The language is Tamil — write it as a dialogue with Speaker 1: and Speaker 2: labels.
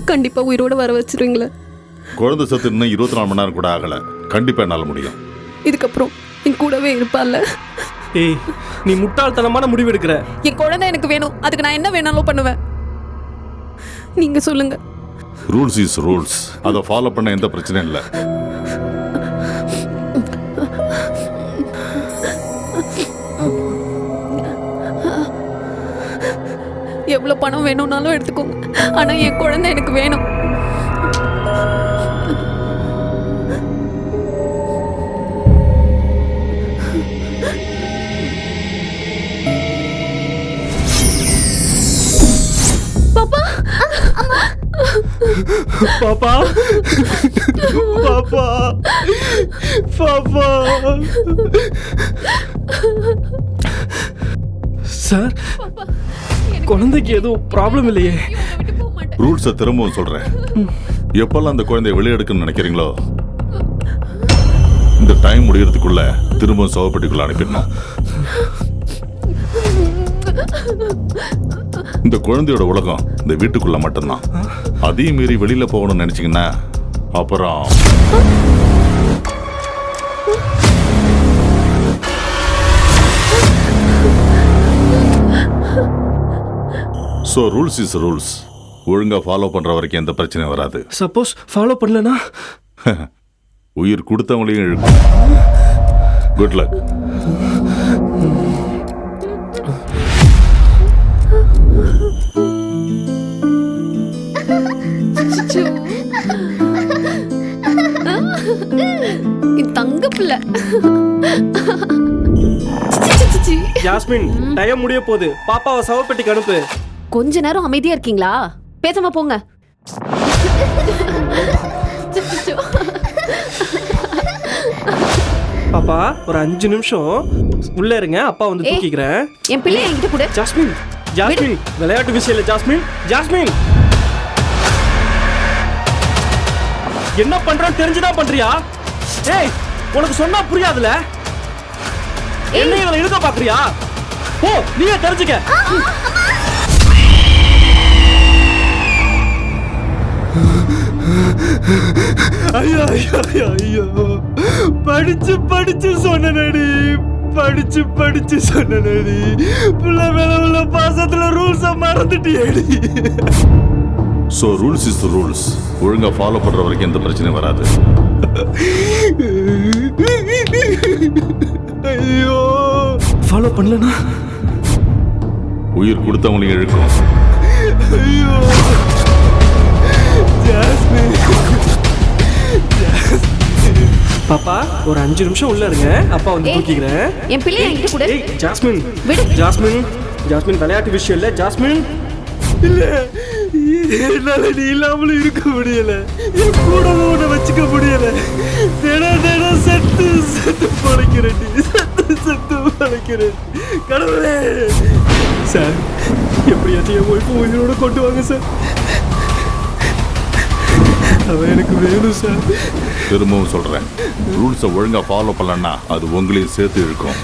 Speaker 1: கண்டிப்பா உயிரோட வர வச்சிருவீங்களா?
Speaker 2: குழந்தை சத்து இன்னும் 24 மணி நேரம் கூட ஆகல. கண்டிப்பா என்னால முடியும்.
Speaker 1: இதுக்கப்புறம் என் கூடவே இருப்பால்ல?
Speaker 3: ஏய், நீ முட்டாள்தனமான முடிவு எடுக்கிற.
Speaker 1: என் குழந்தை எனக்கு வேணும். அதுக்கு நான் என்ன வேணாலும் பண்ணுவேன். நீங்க சொல்லுங்க.
Speaker 2: Rules is rules. அதை ஃபாலோ பண்ண எந்த பிரச்சனையும் இல்லை.
Speaker 1: எவ்வளவு பணம் வேணும்னாலும் எடுத்துக்கோங்க. ஆனா என் குழந்தை எனக்கு வேணும். பாப்பா,
Speaker 3: பாப்பா, பாப்பா, பாப்பா. சார், குழந்தைக்கு எதுவும் ப்ராப்ளம் இல்லையே?
Speaker 2: ரூல்ஸை திரும்பவும் சொல்றேன். எப்பெல்லாம் அந்த குழந்தைய வெளியெடுக்கணும்னு நினைக்கிறீங்களோ இந்த டைம் முடியறதுக்குள்ள திரும்பவும் சவப்பெட்டிக்குள்ள அனுப்பிடணும். இந்த குழந்தையோட உலகம் இந்த வீட்டுக்குள்ள மட்டும்தான். அதையும் மீறி வெளியில போகணும்னு நினைச்சீங்கன்னா அப்புறம் ஸோ ரூல்ஸ் இஸ் ரூல்ஸ். ஒழுங்கா ஃபாலோ பண்ற வரைக்கும் எந்த பிரச்சனையும் வராது.
Speaker 3: சப்போஸ் ஃபாலோ பண்ணலனா
Speaker 2: உயிர் கொடுத்தவங்களையும் இழுக்கும். Good luck.
Speaker 1: தங்க பிள்ளை.
Speaker 3: ஜாஸ்மின், டைம் முடிய போகுது. பாப்பாவை சவப்பெட்டிக்கு அனுப்பு.
Speaker 1: கொஞ்ச நேரம் அமைதியா இருக்கீங்களா? பேசாம போங்க.
Speaker 3: பாப்பா, ஒரு 5 நிமிஷம் உள்ள இருங்க. அப்பா வந்து தூக்கிக்கிறேன்.
Speaker 1: என் பிள்ளை என்கிட்ட கூட.
Speaker 3: ஜாஸ்மின், ஜாஸ்மின், விளையாட்டு விஷயம் இல்ல. ஜாஸ்மின், ஜாஸ்மின், என்ன பண்றான்னு தெரிஞ்சுதான் பண்றியா? ஏய், உனக்கு சொன்னா புரியாதுல. என்ன இவனை இழுக்க பாக்குறியா? ஓ, நீயே தெரிஞ்சுக்க. ஐயோ ஐயோ ஐயோ, படிச்சு படிச்சு சொன்னடி, படிச்சு படிச்சு சொன்னடி. புள்ள மேல உள்ள பாசத்துல ரூல்ஸ மறந்துட்டியடி.
Speaker 2: So rules is rules. ஒழுங்கா ஃபாலோ பண்ற வரைக்கும் எந்த பிரச்சனையும் வராது.
Speaker 3: ஐயோ, ஃபாலோ பண்ணலனா
Speaker 2: உயிர் கொடுத்தவங்களையும் இழுக்கும்.
Speaker 3: ஐயோ, ஜாஸ்மின், பாப்பா, ஒரு 5 நிமிஷம் உள்ள இருங்க. அப்பா வந்து தூக்கிக்கிறேன்.
Speaker 1: என் பிள்ளை என்கிட்ட கூட.
Speaker 3: ஏய் ஜாஸ்மின்,
Speaker 1: விடு.
Speaker 3: ஜாஸ்மின், ஜாஸ்மின், விளையாட்டு விஷயம் இல்ல. ஜாஸ்மின், இல்ல, என்னால நீ இல்லாமலும் இருக்க முடியல. என் கூட உன்னை வச்சுக்க முடியல. தினம் தினம் செத்து செத்து பழைக்கிறேன். செத்து செத்து பழைக்கிறேன். கடவுளே சார், எப்படியாச்சும் என் ஒய்ஃபு உயிரோட கொண்டு வாங்க சார். அவன் எனக்கு வேணும் சார்.
Speaker 2: திரும்பவும் சொல்றேன், ரூல்ஸை ஒழுங்கா ஃபாலோ பண்ணலன்னா அது உங்களையும் சேர்த்து இழுக்கும்.